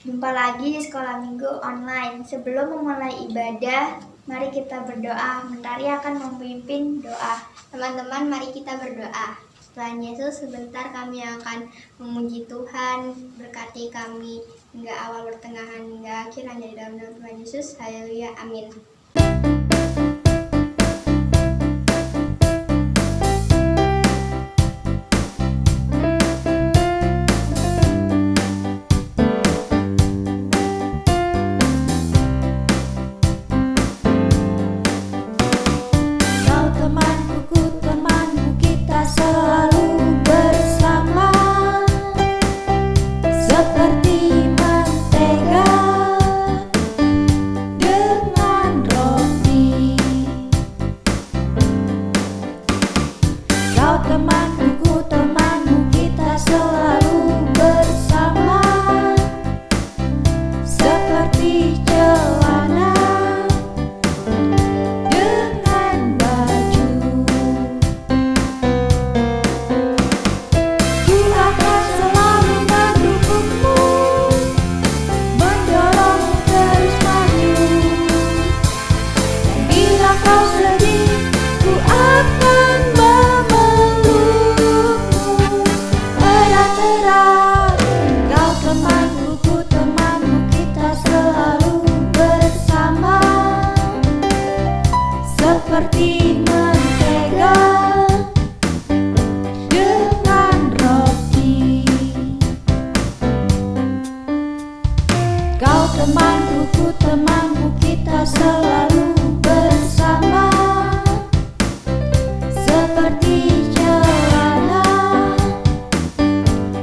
Jumpa lagi di sekolah minggu online. Sebelum memulai ibadah, mari kita berdoa. Mentari akan memimpin doa. Teman-teman, mari kita berdoa. Tuhan Yesus, sebentar kami akan memuji Tuhan. Berkati kami hingga awal, pertengahan, hingga akhir. Hanya di dalam nama Tuhan Yesus. Haleluya. Amin. Seperti mentega dengan roti. Kau temanku, ku temanmu, kita selalu bersama. Seperti celana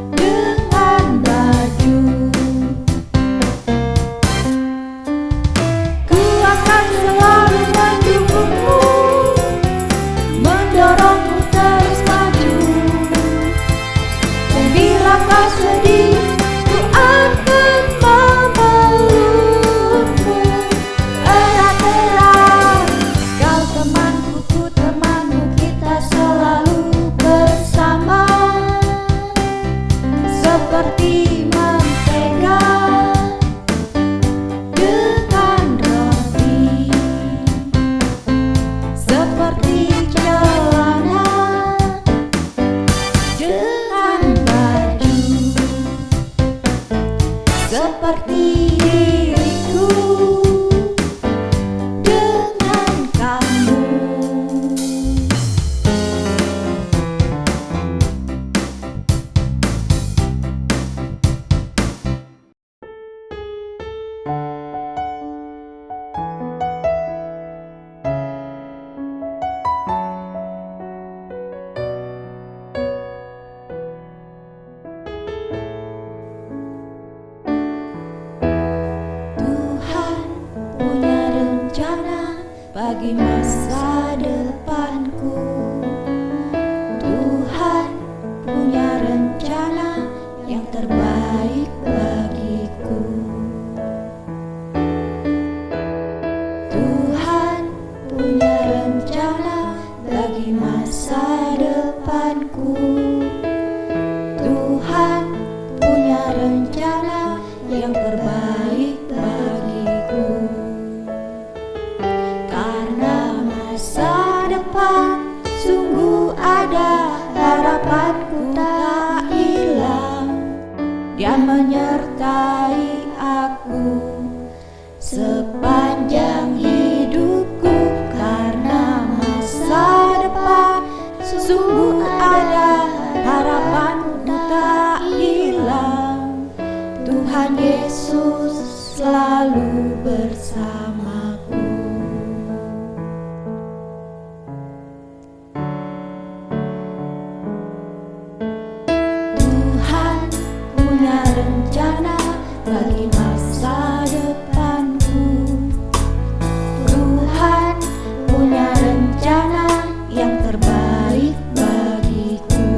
dengan baju. Ku akan selalu mendukungmu, mendorongmu terus maju. Dan bila kau sedih, ku akan memelukmu erat-erat. Kau temanku, ku temanmu, kita selalu bersama. Seperti mentega dengan roti. Seperti celana dengan baju. Seperti diriku dengan kamu. Tuhan punya rencana bagi masa depanku. Tuhan punya rencana yang terbaik bagiku. Tuhan punya rencana bagi masa depanku. Tuhan punya rencana yang terbaik bagiku. Karena masa depan sungguh ada, harapanku tak hilang. Dia menyertai aku sepanjang hidupku. Karena masa depan sungguh ada, harapanku tak hilang. Tuhan Yesus selalu bersamaku. Tuhan punya rencana bagi masa depanku. Tuhan punya rencana yang terbaik bagiku.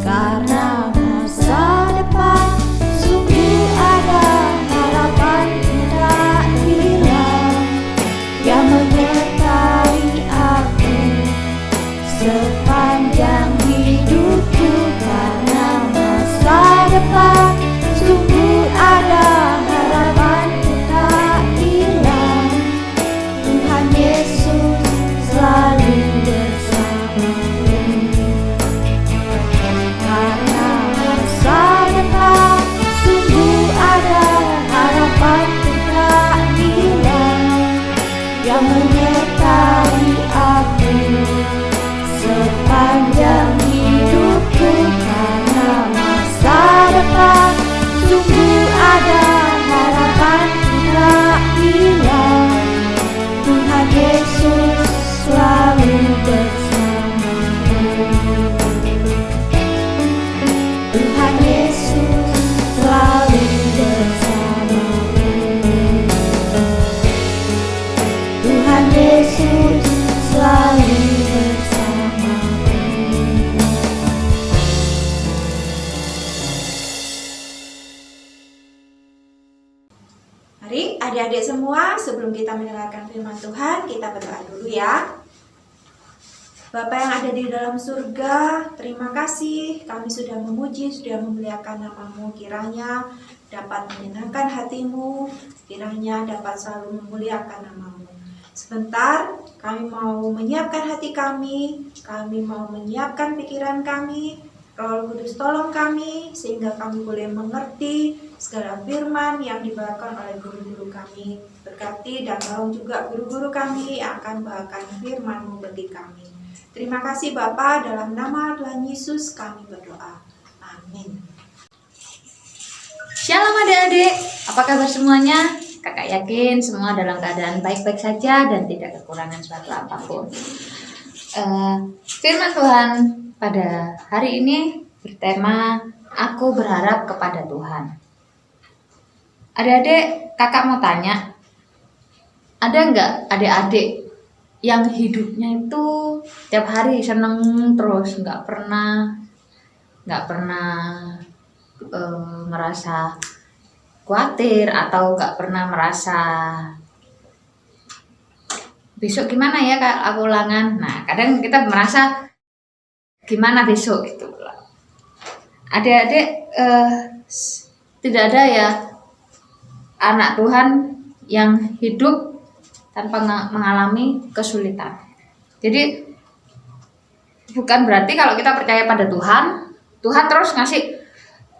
Karena masa depan sungguh ada, harapanku tak hilang. Dia menyertai aku sepanjang hidupku. Karena masa depan sungguh Mari adik-adik semua, sebelum kita mendengarkan firman Tuhan, kita berdoa dulu ya. Bapa yang ada di dalam surga, terima kasih kami sudah memuji, sudah memuliakan nama-Mu. Kiranya dapat menyenangkan hatimu, kiranya dapat selalu memuliakan nama-Mu. Sebentar, kami mau menyiapkan hati kami mau menyiapkan pikiran kami. Roh Kudus tolong kami, sehingga kami boleh mengerti segala firman yang dibawakan oleh guru-guru kami. Berkati dan tolong juga guru-guru kami yang akan membawakan firman-Mu bagi kami. Terima kasih Bapa, dalam nama Tuhan Yesus kami berdoa. Amin. Shalom adik-adik, apa kabar semuanya? Kakak yakin semua dalam keadaan baik-baik saja dan tidak kekurangan suatu apapun. Firman Tuhan pada hari ini bertema Aku berharap kepada Tuhan. Adik-adik, kakak mau tanya, ada nggak adik-adik yang hidupnya itu tiap hari seneng terus, nggak pernah merasa khawatir atau nggak pernah merasa besok gimana ya kak aku ulangan. Nah kadang kita merasa gimana besok gitu. Adik-adik tidak ada ya anak Tuhan yang hidup tanpa mengalami kesulitan. Jadi bukan berarti kalau kita percaya pada Tuhan terus ngasih,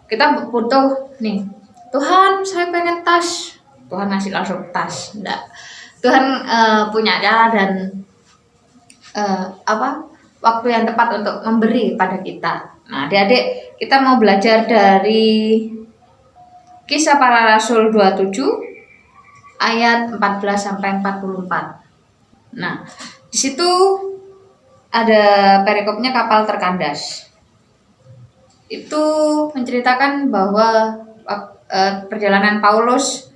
kita butuh nih, Tuhan saya pengen tas, Tuhan ngasih langsung tas. Enggak. Tuhan punya cara dan waktu yang tepat untuk memberi pada kita. Nah, adik-adik, kita mau belajar dari Kisah Para Rasul 27 ayat 14 sampai 44. Nah, di situ ada perikopnya kapal terkandas. Itu menceritakan bahwa perjalanan Paulus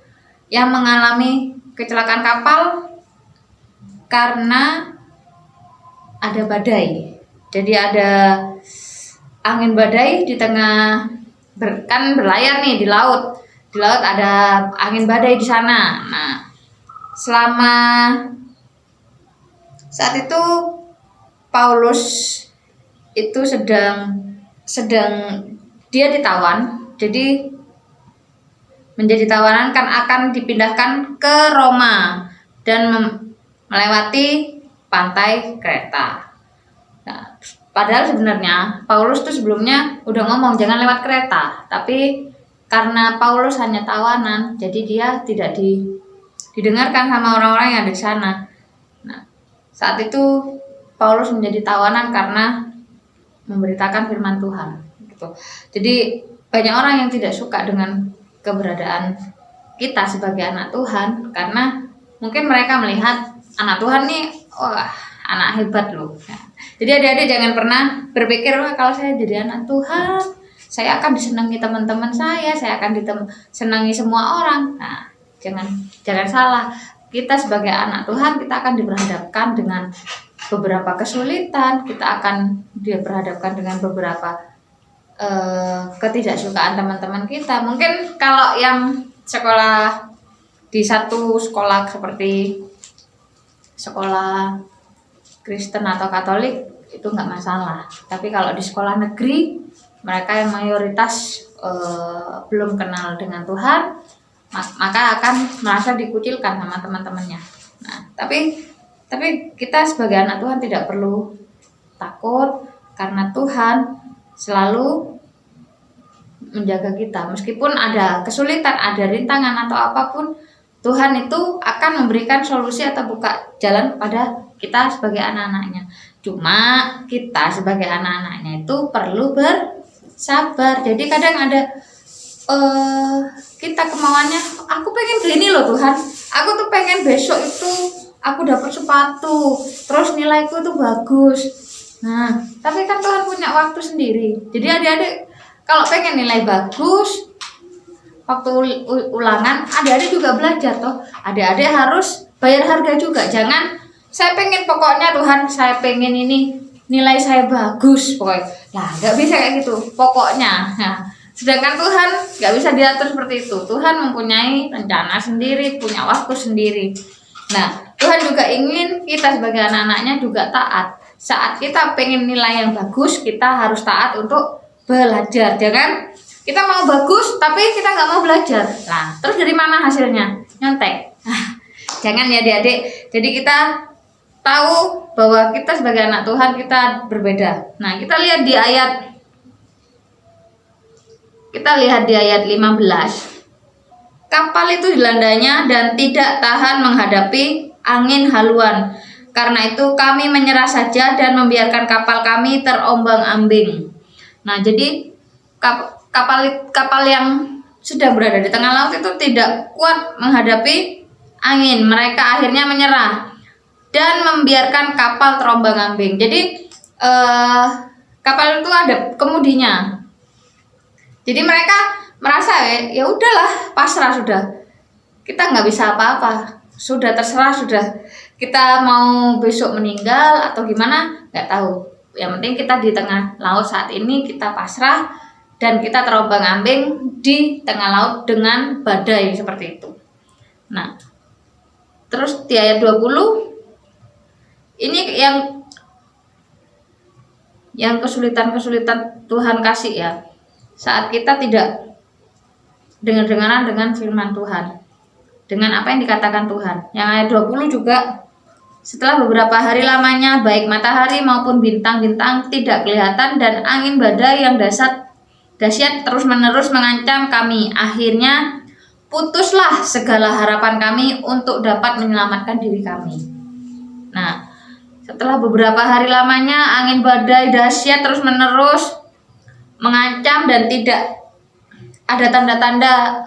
yang mengalami kecelakaan kapal karena ada badai. Jadi ada angin badai di tengah kan berlayar nih di laut. Di laut ada angin badai di sana. Nah, selama saat itu Paulus itu sedang dia ditawan. Jadi menjadi tawanan kan akan dipindahkan ke Roma dan melewati pantai Kreta. Nah, padahal sebenarnya Paulus tuh sebelumnya udah ngomong jangan lewat Kreta, tapi karena Paulus hanya tawanan, jadi dia tidak didengarkan sama orang-orang yang ada di sana. Nah, saat itu Paulus menjadi tawanan karena memberitakan firman Tuhan. Gitu. Jadi banyak orang yang tidak suka dengan keberadaan kita sebagai anak Tuhan karena mungkin mereka melihat anak Tuhan nih, wah anak hebat loh. Nah, jadi adik-adik jangan pernah berpikir wah kalau saya jadi anak Tuhan, saya akan disenangi teman-teman saya akan disenangi semua orang. Nah, jangan salah. Kita sebagai anak Tuhan kita akan diperhadapkan dengan beberapa kesulitan, kita akan diperhadapkan dengan beberapa ketidaksukaan teman-teman kita. Mungkin kalau yang sekolah di satu sekolah seperti sekolah Kristen atau Katolik itu nggak masalah. Tapi kalau di sekolah negeri mereka yang mayoritas belum kenal dengan Tuhan, maka akan merasa dikucilkan sama teman-temannya. Nah, tapi kita sebagai anak Tuhan tidak perlu takut karena Tuhan selalu menjaga kita. Meskipun ada kesulitan, ada rintangan atau apapun, Tuhan itu akan memberikan solusi atau buka jalan kepada kita sebagai anak-anaknya. Cuma kita sebagai anak-anaknya itu perlu bersabar. Jadi kadang ada kita kemauannya, aku pengen gini loh Tuhan, aku tuh pengen besok itu aku dapat sepatu, terus nilaiku tuh bagus. Nah, tapi kan Tuhan punya waktu sendiri. Jadi adik-adik kalau pengen nilai bagus, waktu ulangan, adik-adik juga belajar toh. Adik-adik harus bayar harga juga. Jangan saya pengen pokoknya Tuhan, saya pengen ini nilai saya bagus pokoknya. Nah, nggak bisa kayak gitu. Pokoknya, nah, Sedangkan Tuhan nggak bisa diatur seperti itu. Tuhan mempunyai rencana sendiri, punya waktu sendiri. Nah, Tuhan juga ingin kita sebagai anak-anaknya juga taat. Saat kita pengen nilai yang bagus, kita harus taat untuk belajar. Jangan kita mau bagus, tapi kita nggak mau belajar. Nah, terus dari mana hasilnya? Nyontek. Jangan ya adik-adik. Jadi kita tahu bahwa kita sebagai anak Tuhan kita berbeda. Nah, kita lihat di ayat 15. Kapal itu dilandanya dan tidak tahan menghadapi angin haluan. Karena itu kami menyerah saja dan membiarkan kapal kami terombang-ambing. Nah, jadi kapal yang sedang berada di tengah laut itu tidak kuat menghadapi angin. Mereka akhirnya menyerah dan membiarkan kapal terombang-ambing. Jadi kapal itu ada kemudinya. Jadi mereka merasa ya udahlah, pasrah sudah. Kita nggak bisa apa-apa. Sudah terserah sudah. Kita mau besok meninggal atau gimana nggak tahu. Yang penting kita di tengah laut saat ini kita pasrah dan kita terombang-ambing di tengah laut dengan badai seperti itu. Nah, terus di ayat 20 ini yang kesulitan-kesulitan Tuhan kasih ya. Saat kita tidak dengar-dengaran dengan firman Tuhan, dengan apa yang dikatakan Tuhan. Yang ayat 20 juga, setelah beberapa hari lamanya baik matahari maupun bintang-bintang tidak kelihatan dan angin badai yang dahsyat terus-menerus mengancam kami. Akhirnya putuslah segala harapan kami untuk dapat menyelamatkan diri kami. Nah, setelah beberapa hari lamanya angin badai dahsyat terus-menerus mengancam dan tidak ada tanda-tanda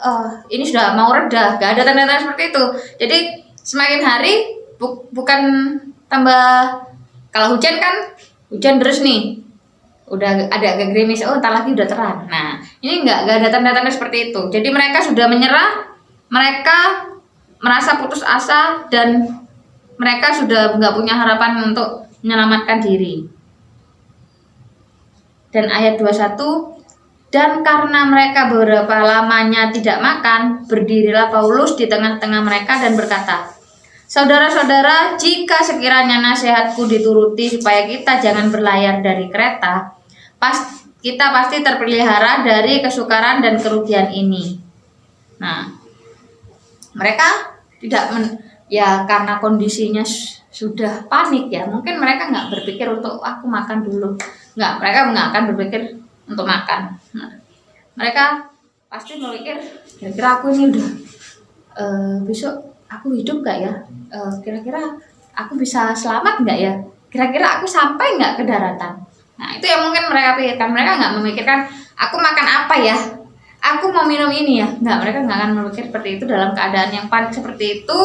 ini sudah mau reda, gak ada tanda-tanda seperti itu. Jadi semakin hari bukan tambah, kalau hujan kan hujan terus nih, udah ada agak gerimis, entar lagi udah terang. Nah, ini gak ada tanda-tanda seperti itu. Jadi mereka sudah menyerah, mereka merasa putus asa dan mereka sudah nggak punya harapan untuk menyelamatkan diri. Dan ayat 21, dan karena mereka beberapa lamanya tidak makan, berdirilah Paulus di tengah-tengah mereka dan berkata, saudara-saudara, jika sekiranya nasihatku dituruti supaya kita jangan berlayar dari kereta, kita pasti terpelihara dari kesukaran dan kerugian ini. Nah, mereka tidak ya karena kondisinya sudah panik ya, mungkin mereka nggak berpikir untuk aku makan dulu, mereka nggak akan berpikir untuk makan. Nah, mereka pasti berpikir kira-kira aku ini udah besok aku hidup nggak ya, kira-kira aku bisa selamat nggak ya, kira-kira aku sampai nggak ke daratan. Nah, itu yang mungkin mereka pikirkan. Mereka nggak memikirkan aku makan apa ya, aku mau minum ini ya, mereka nggak akan berpikir seperti itu. Dalam keadaan yang panik seperti itu,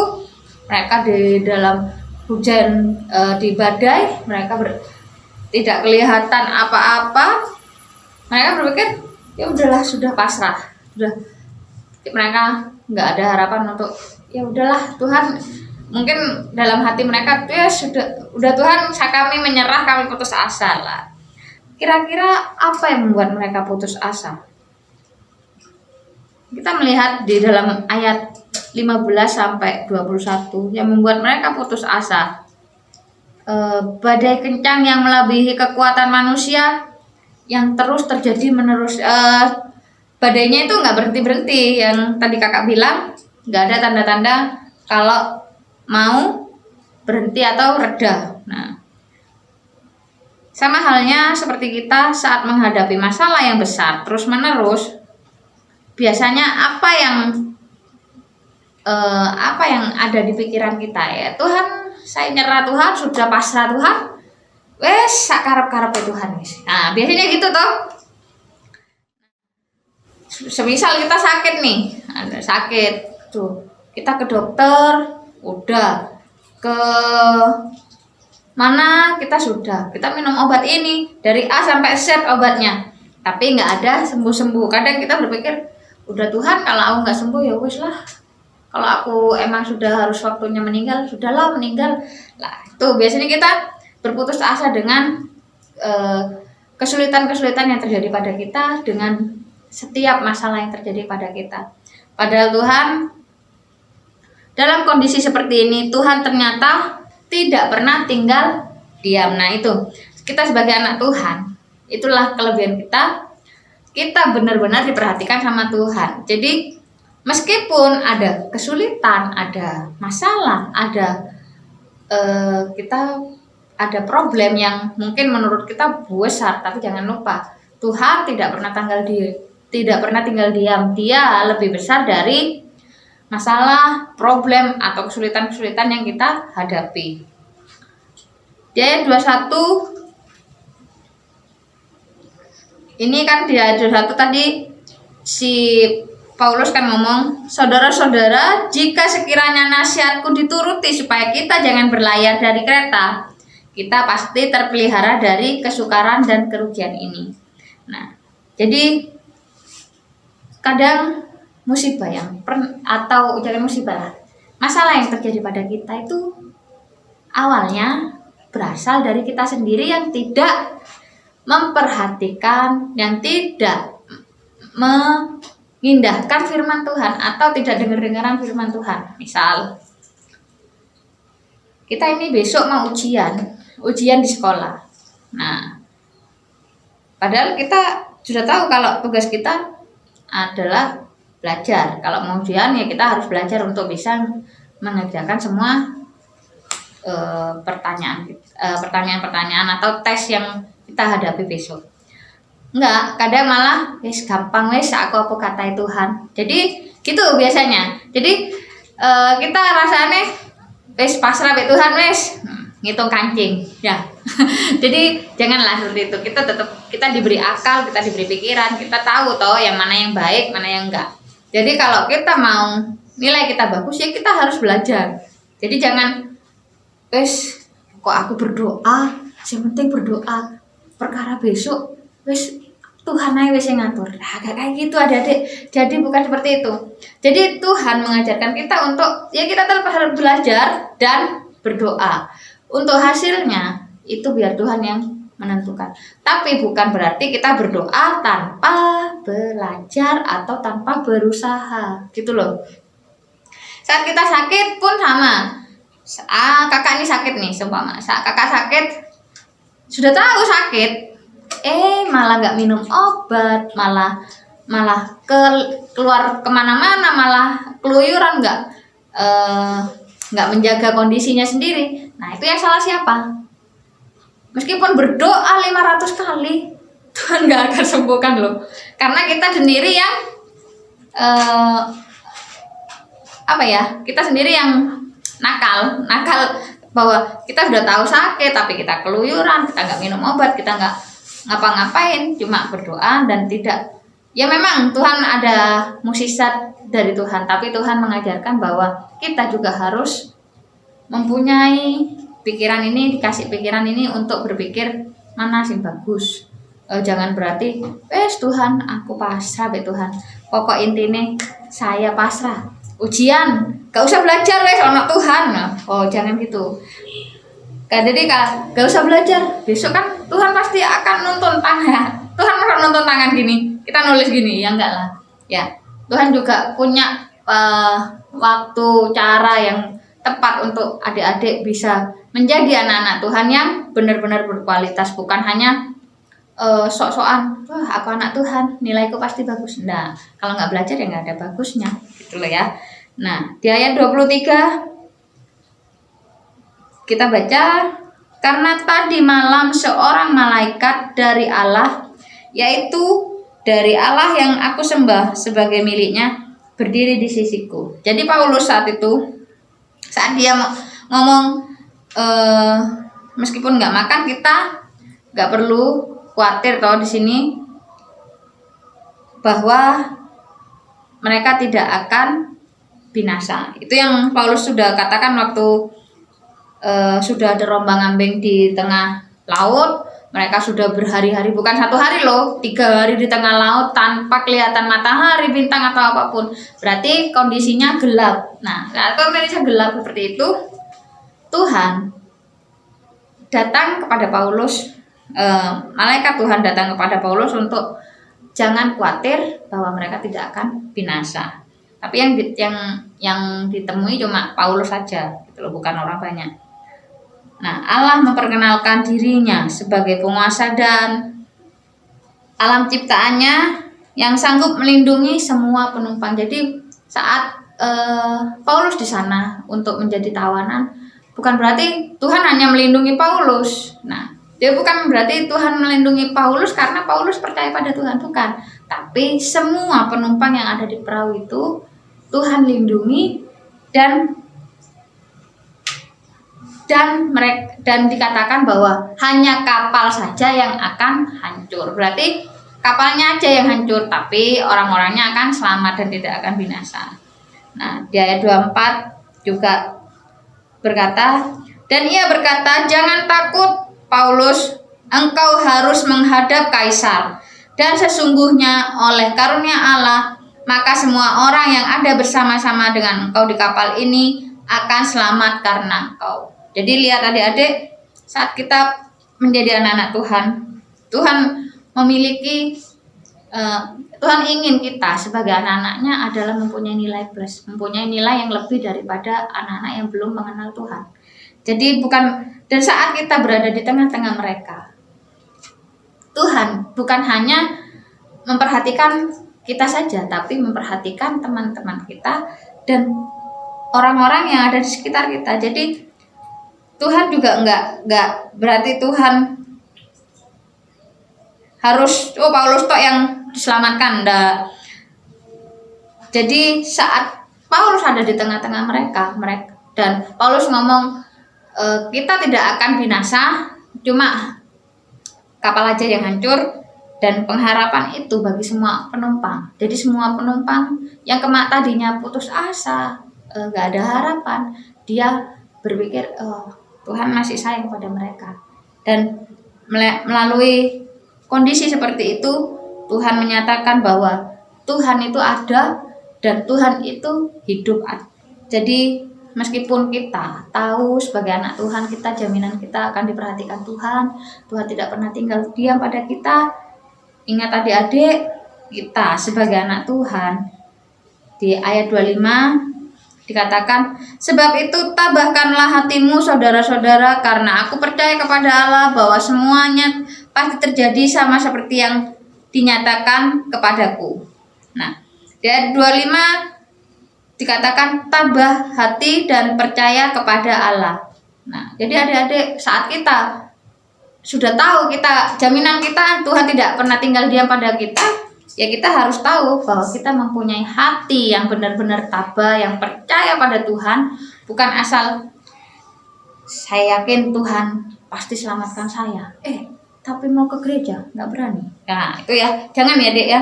mereka di dalam hujan, di badai, mereka tidak kelihatan apa-apa. Mereka berpikir ya udahlah, sudah pasrah, sudah, mereka nggak ada harapan untuk ya udahlah Tuhan. Mungkin dalam hati mereka ya udah Tuhan, kami menyerah, kami putus asa lah. Kira-kira apa yang membuat mereka putus asa? Kita melihat di dalam ayat 15 sampai 21 yang membuat mereka putus asa. Badai kencang yang melebihi kekuatan manusia yang terus terjadi menerus. Badainya itu nggak berhenti-berhenti, yang tadi kakak bilang nggak ada tanda-tanda kalau mau berhenti atau reda. Nah, sama halnya seperti kita saat menghadapi masalah yang besar terus menerus, biasanya apa yang ada di pikiran kita ya, Tuhan, saya nyerah Tuhan, sudah pasrah Tuhan, wes sakarep-karep Tuhan. Nah, biasanya gitu toh. Semisal kita sakit nih, ada sakit tuh, kita ke dokter, udah ke mana kita minum obat ini dari A sampai Z obatnya, tapi nggak ada sembuh-sembuh. Kadang kita berpikir udah Tuhan, kalau aku nggak sembuh ya wis lah, kalau aku emang sudah harus waktunya meninggal, sudahlah meninggal lah. Itu biasanya kita berputus asa dengan kesulitan-kesulitan yang terjadi pada kita, dengan setiap masalah yang terjadi pada kita. Padahal Tuhan dalam kondisi seperti ini, Tuhan ternyata tidak pernah tinggal diam. Nah itu, kita sebagai anak Tuhan, itulah kelebihan kita. Kita benar-benar diperhatikan sama Tuhan. Jadi meskipun ada kesulitan, ada masalah, ada kita ada problem yang mungkin menurut kita besar, tapi jangan lupa Tuhan tidak pernah tinggal diam. Dia lebih besar dari masalah, problem atau kesulitan-kesulitan yang kita hadapi. Di ayat 21 ini kan di ayat 21 tadi si Paulus kan ngomong, saudara-saudara, jika sekiranya nasihatku dituruti supaya kita jangan berlayar dari kereta, kita pasti terpelihara dari kesukaran dan kerugian ini. Nah, jadi kadang musibah atau jangan musibah lah, masalah yang terjadi pada kita itu awalnya berasal dari kita sendiri yang tidak memperhatikan, yang tidak mengindahkan firman Tuhan atau tidak dengar-dengaran firman Tuhan. Misal kita ini besok mau ujian di sekolah. Nah, padahal kita sudah tahu kalau tugas kita adalah belajar. Kalau mau ujian ya kita harus belajar untuk bisa mengerjakan semua pertanyaan-pertanyaan atau tes yang kita hadapi besok. Enggak, kadang malah wis gampang wis aku katai Tuhan. Jadi gitu biasanya. Jadi kita rasanya wis pasrah be Tuhan wis ngitung kancing ya. Jadi janganlah seperti itu. Kita diberi akal, kita diberi pikiran, kita tahu toh yang mana yang baik, mana yang enggak. Jadi kalau kita mau nilai kita bagus ya kita harus belajar. Jadi jangan wis kok aku berdoa, yang penting berdoa perkara besok wis Tuhan aja wis yang ngatur. Nah, kayak gitu adik-adik. Jadi bukan seperti itu. Jadi Tuhan mengajarkan kita untuk ya kita tetap harus belajar dan berdoa. Untuk hasilnya itu biar Tuhan yang menentukan. Tapi bukan berarti kita berdoa tanpa belajar atau tanpa berusaha. Gitu loh. Saat kita sakit pun sama. Kakak ini sakit nih, seumpama kakak sakit sudah tahu sakit, malah nggak minum obat, malah keluar kemana-mana, malah keluyuran, nggak menjaga kondisinya sendiri. Nah itu yang salah siapa? Meskipun berdoa 500 kali, Tuhan nggak akan sembuhkan loh. Karena kita sendiri yang kita sendiri yang nakal bahwa kita sudah tahu sakit tapi kita keluyuran, kita nggak minum obat, kita nggak ngapa-ngapain, cuma berdoa dan tidak. Ya memang Tuhan ada mukjizat dari Tuhan, tapi Tuhan mengajarkan bahwa kita juga harus mempunyai pikiran ini, dikasih pikiran ini untuk berpikir mana sih bagus. Jangan berarti Tuhan aku pasrah be Tuhan. Pokok intinya saya pasrah. Ujian gak usah belajar ono Tuhan. Oh jangan gitu. Jadi gak usah belajar. Besok kan Tuhan pasti akan nuntun tangan. Tuhan akan nuntun tangan gini. Kita nulis gini, ya enggak lah. Ya, Tuhan juga punya waktu, cara yang tepat untuk adik-adik bisa menjadi anak-anak Tuhan yang benar-benar berkualitas, bukan hanya sok-sokan. Wah, aku anak Tuhan, nilaiku pasti bagus. Nah, kalau nggak belajar ya nggak ada bagusnya, gitu loh ya. Nah, di ayat 23 kita baca, karena tadi malam seorang malaikat dari Allah, yaitu dari Allah yang aku sembah sebagai miliknya, berdiri di sisiku. Jadi Paulus saat dia ngomong, meskipun nggak makan, kita nggak perlu khawatir toh di sini bahwa mereka tidak akan binasa. Itu yang Paulus sudah katakan waktu sudah ada rombang-ambing di tengah laut. Mereka sudah berhari-hari, bukan 1 hari loh, 3 hari di tengah laut tanpa kelihatan matahari, bintang atau apapun. Berarti kondisinya gelap. Nah, kalau kondisinya gelap seperti itu, Tuhan datang kepada Paulus, malaikat Tuhan datang kepada Paulus untuk jangan khawatir bahwa mereka tidak akan binasa. Tapi yang ditemui cuma Paulus saja, gitu loh, bukan orang banyak. Nah, Allah memperkenalkan dirinya sebagai penguasa dan alam ciptaannya yang sanggup melindungi semua penumpang. Jadi saat Paulus di sana untuk menjadi tawanan, bukan berarti Tuhan hanya melindungi Paulus. Nah, dia bukan berarti Tuhan melindungi Paulus karena Paulus percaya pada Tuhan, bukan. Tapi semua penumpang yang ada di perahu itu Tuhan lindungi dan dikatakan bahwa hanya kapal saja yang akan hancur. Berarti kapalnya aja yang hancur, tapi orang-orangnya akan selamat dan tidak akan binasa. Nah, di ayat 24 juga berkata, dan ia berkata, jangan takut Paulus, engkau harus menghadap Kaisar, dan sesungguhnya oleh karunia Allah, maka semua orang yang ada bersama-sama dengan engkau di kapal ini akan selamat karena engkau. Jadi lihat adik-adik, saat kita menjadi anak-anak Tuhan, Tuhan memiliki Tuhan ingin kita sebagai anak-anaknya adalah mempunyai nilai plus, mempunyai nilai yang lebih daripada anak-anak yang belum mengenal Tuhan. Jadi dan saat kita berada di tengah-tengah mereka, Tuhan bukan hanya memperhatikan kita saja, tapi memperhatikan teman-teman kita dan orang-orang yang ada di sekitar kita. Jadi Tuhan juga enggak berarti Tuhan harus Paulus tok yang diselamatkan, enggak. Jadi saat Paulus ada di tengah-tengah mereka dan Paulus ngomong kita tidak akan binasa, cuma kapal aja yang hancur, dan pengharapan itu bagi semua penumpang. Jadi semua penumpang yang tadinya putus asa, nggak ada harapan, dia berpikir Tuhan masih sayang pada mereka. Dan melalui kondisi seperti itu, Tuhan menyatakan bahwa Tuhan itu ada dan Tuhan itu hidup. Jadi meskipun kita tahu sebagai anak Tuhan, jaminan kita akan diperhatikan Tuhan. Tuhan tidak pernah tinggal diam pada kita. Ingat adik-adik, kita sebagai anak Tuhan, di ayat 25 dikatakan, sebab itu tabahkanlah hatimu saudara-saudara, karena aku percaya kepada Allah bahwa semuanya pasti terjadi sama seperti yang dinyatakan kepadaku. Nah, di ayat 25 dikatakan tabah hati dan percaya kepada Allah. Nah, jadi adik-adik, saat kita sudah tahu jaminan kita Tuhan tidak pernah tinggal diam pada kita, ya kita harus tahu bahwa kita mempunyai hati yang benar-benar tabah, yang percaya pada Tuhan, bukan asal saya yakin Tuhan pasti selamatkan saya, tapi mau ke gereja nggak berani. Nah itu ya, jangan ya dek ya.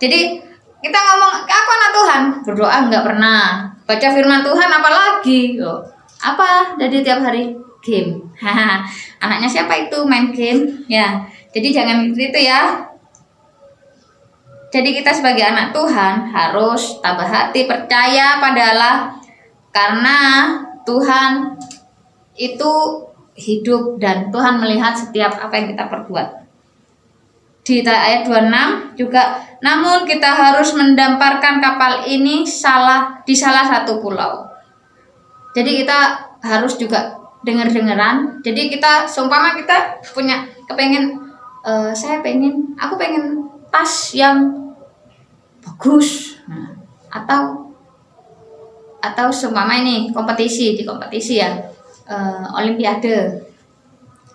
Jadi kita ngomong aku anak Tuhan, berdoa nggak pernah, baca firman Tuhan apalagi, apa jadi tiap hari game. Anaknya siapa itu main game ya. Jadi jangan gitu ya. Jadi kita sebagai anak Tuhan harus tabah hati, percaya pada Allah, karena Tuhan itu hidup dan Tuhan melihat setiap apa yang kita perbuat. Di ayat 26 juga, namun kita harus mendamparkan kapal ini di salah satu pulau. Jadi kita harus juga dengar-dengaran. Jadi kita seumpama kita punya aku pengen tas yang bagus. Nah, atau seumpama ini kompetisi ya, olimpiade,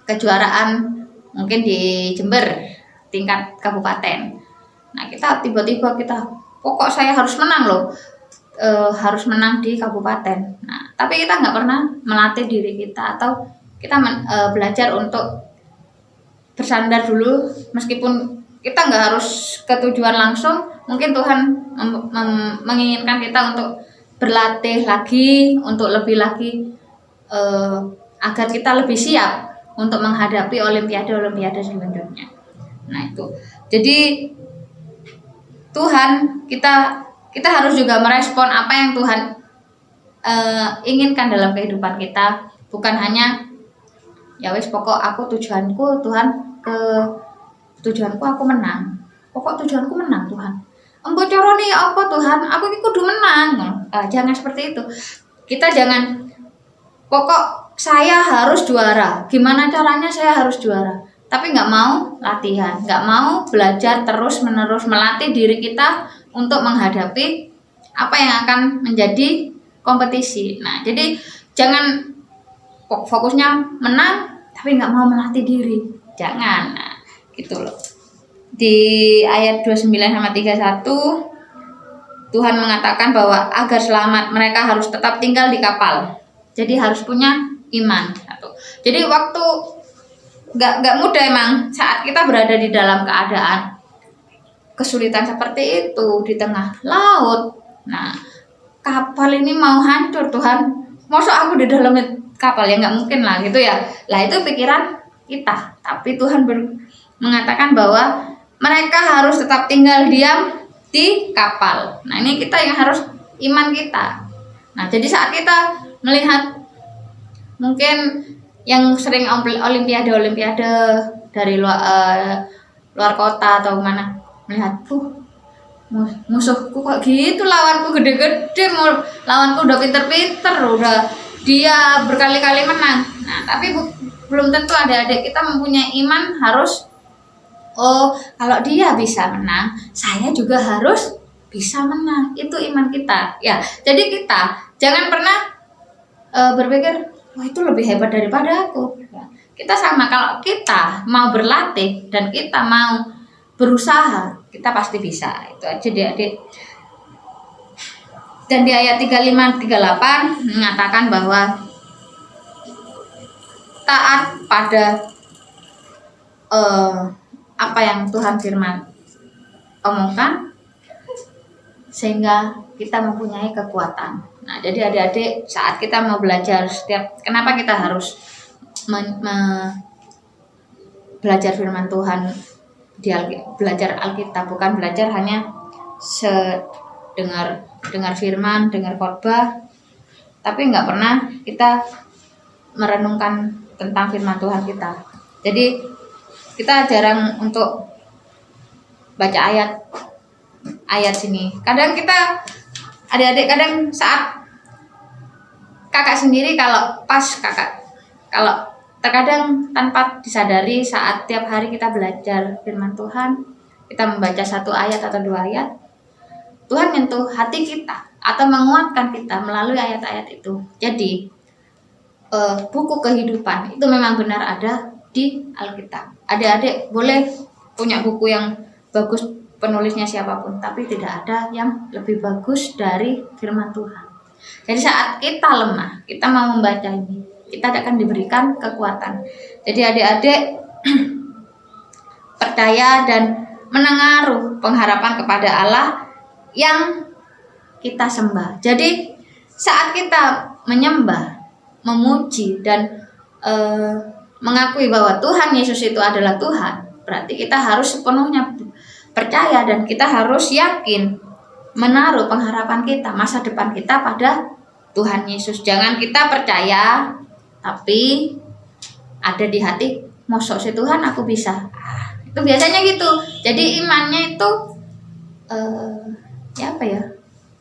kejuaraan mungkin di Jember tingkat kabupaten. Nah, tiba-tiba kita pokok saya harus menang loh. Harus menang di kabupaten. Nah, tapi kita nggak pernah melatih diri kita, atau kita belajar untuk bersandar dulu, meskipun kita nggak harus ke tujuan langsung. Mungkin Tuhan menginginkan kita untuk berlatih lagi, untuk lebih lagi agar kita lebih siap untuk menghadapi olimpiade selanjutnya. Nah itu, jadi Tuhan kita harus juga merespon apa yang Tuhan inginkan dalam kehidupan kita, bukan hanya ya wis pokok tujuanku Tuhan, tujuanku aku menang. pokok tujuanku menang Tuhan. Embo carane apa Tuhan? Aku iki kudu menang. Jangan seperti itu. Kita jangan pokok saya harus juara. Gimana caranya saya harus juara? Tapi nggak mau latihan, nggak mau belajar terus menerus melatih diri kita untuk menghadapi apa yang akan menjadi kompetisi. Nah, jadi jangan fokusnya menang tapi nggak mau melatih diri. Jangan. Nah, gitu loh. Di ayat 29 sama 31 Tuhan mengatakan bahwa agar selamat mereka harus tetap tinggal di kapal. Jadi harus punya iman. Jadi waktu nggak mudah emang saat kita berada di dalam keadaan kesulitan seperti itu di tengah laut. Nah, kapal ini mau hancur Tuhan. Masa aku di dalam kapal ya nggak mungkin lah gitu ya. Lah itu pikiran kita. Tapi Tuhan mengatakan bahwa mereka harus tetap tinggal diam di kapal. Nah, ini kita yang harus iman kita. Nah, jadi saat kita melihat mungkin yang sering olimpiade dari luar kota atau mana melihat musuhku kok gitu, lawanku gede-gede, lawanku udah pinter-pinter, udah dia berkali-kali menang. Nah, tapi belum tentu adik-adik kita mempunyai iman harus kalau dia bisa menang, saya juga harus bisa menang. Itu iman kita. Ya, jadi kita jangan pernah berpikir, wah itu lebih hebat daripada aku. Ya, kita sama, kalau kita mau berlatih dan kita mau berusaha, kita pasti bisa. Itu aja adik-adik. Dan di ayat 35-38 mengatakan bahwa taat pada apa yang Tuhan firman omongkan sehingga kita mempunyai kekuatan. Nah, jadi adik-adik saat kita mau belajar kenapa kita harus belajar firman Tuhan, belajar Alkitab, bukan belajar hanya dengar firman, dengar khotbah, tapi nggak pernah kita merenungkan tentang firman Tuhan kita. Jadi kita jarang untuk baca ayat sini. Kadang kita adik-adik kadang saat kakak sendiri kalau terkadang tanpa disadari saat tiap hari kita belajar firman Tuhan, kita membaca 1 ayat atau 2 ayat, Tuhan menyentuh hati kita atau menguatkan kita melalui ayat-ayat itu. Jadi buku kehidupan itu memang benar ada di Alkitab. Adik-adik boleh punya buku yang bagus, penulisnya siapapun, tapi tidak ada yang lebih bagus dari firman Tuhan. Jadi saat kita lemah, kita mau membaca ini, kita akan diberikan kekuatan. Jadi adik-adik percaya dan menaruh pengharapan kepada Allah yang kita sembah. Jadi saat kita menyembah, memuji dan mengakui bahwa Tuhan Yesus itu adalah Tuhan, berarti kita harus sepenuhnya percaya dan kita harus yakin menaruh pengharapan kita, masa depan kita pada Tuhan Yesus. Jangan kita percaya tapi ada di hati, mosok si Tuhan aku bisa. Itu biasanya gitu. Jadi imannya itu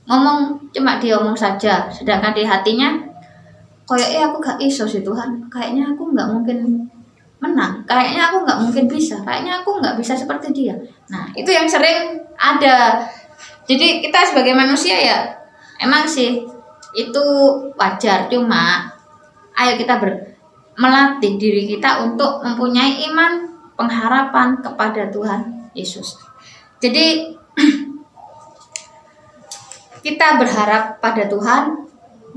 ngomong, cuma dia omong saja, sedangkan di hatinya kayaknya aku gak iso sih Tuhan, kayaknya aku gak mungkin menang, kayaknya aku gak mungkin bisa, kayaknya aku gak bisa seperti dia. Nah, itu yang sering ada. Jadi kita sebagai manusia ya emang sih itu wajar, cuma ayo kita melatih diri kita untuk mempunyai iman, pengharapan kepada Tuhan Yesus. Jadi kita berharap pada Tuhan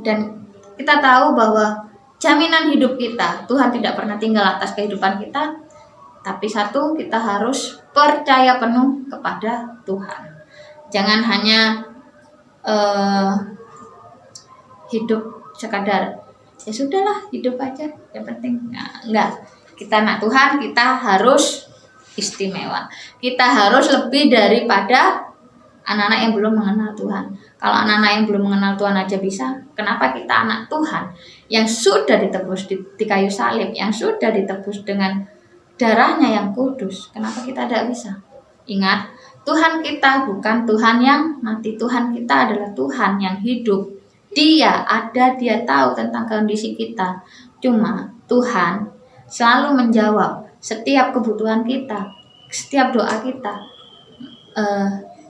dan kita tahu bahwa jaminan hidup kita, Tuhan tidak pernah tinggal atas kehidupan kita. Tapi satu, kita harus percaya penuh kepada Tuhan. Jangan hanya hidup sekadar ya sudahlah, hidup aja yang penting. Nah, enggak. Kita anak Tuhan, kita harus istimewa. Kita harus lebih daripada anak-anak yang belum mengenal Tuhan. Kalau anak-anak yang belum mengenal Tuhan aja bisa, kenapa kita anak Tuhan yang sudah ditebus di kayu salib, yang sudah ditebus dengan darahnya yang kudus, kenapa kita tidak bisa? Ingat, Tuhan kita bukan Tuhan yang mati. Tuhan kita adalah Tuhan yang hidup. Dia ada, dia tahu tentang kondisi kita. Cuma Tuhan selalu menjawab setiap kebutuhan kita, setiap doa kita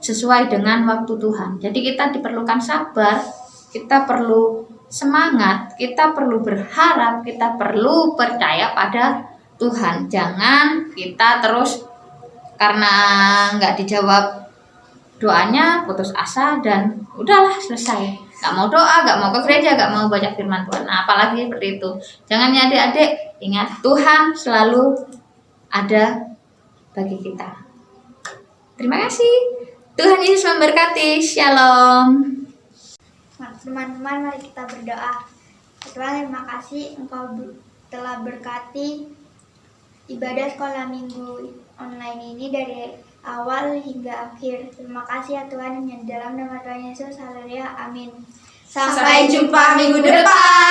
sesuai dengan waktu Tuhan. Jadi kita diperlukan sabar, kita perlu semangat, kita perlu berharap, kita perlu percaya pada Tuhan. Jangan kita terus karena nggak dijawab doanya putus asa dan udahlah selesai. Nggak mau doa, nggak mau ke gereja, nggak mau baca firman Tuhan. Nah, apalagi seperti itu. Jangan ya adik-adik, ingat Tuhan selalu ada bagi kita. Terima kasih. Tuhan Yesus memberkati. Shalom. Teman-teman, mari kita berdoa. Tuhan, terima kasih Engkau telah berkati ibadah sekolah minggu online ini dari awal hingga akhir. Terima kasih ya Tuhan, yang dalam nama Tuhan Yesus. Haleluya. Amin. Sampai jumpa minggu depan.